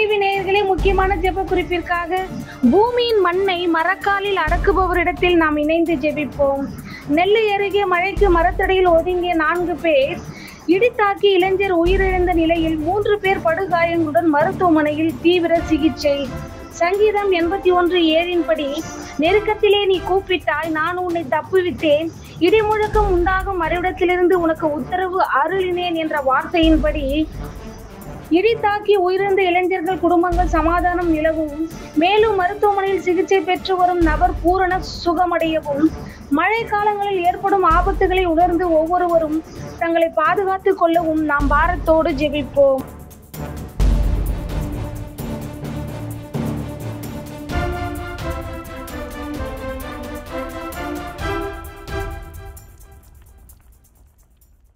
TV நேயர்களே, முக்கியமான ஜெப குறிப்பிற்காக பூமியின் மண்ணை மரக்காலில் அடக்குபவரிடத்தில் நாம் இணைந்து ஜெபிப்போம். நெல்லை அருகே மழைக்கு மரத்தடியில் ஒதுங்கிய 4 பேர் இடித்தாக்கி இளைஞர் உயிரிழந்த நிலையில் 3 பேர் படுகாயங்களுடன் மருத்துவமனையில் தீவிர சிகிச்சை. சங்கீதம் 81:7 படி, நெருக்கத்திலே நீ கூப்பிட்டாய், நான் உன்னை தப்புவித்தேன், இடிமுழக்கம் உண்டாகும் மறைவிடத்திலிருந்து உனக்கு உத்தரவு அருளினேன் என்ற வார்த்தையின்படி இடித்தாக்கி உயிரிழந்த இளைஞர்கள் குடும்பங்கள் சமாதானம் நிலவும், மேலும் மருத்துவமனையில் சிகிச்சை பெற்று வரும் நபர் பூரண சுகமடையவும், மழை காலங்களில் ஏற்படும் ஆபத்துகளை உணர்ந்து ஒவ்வொருவரும் தங்களை பாதுகாத்துக் கொள்ளவும் நாம் பாரத்தோடு ஜெபிப்போம்.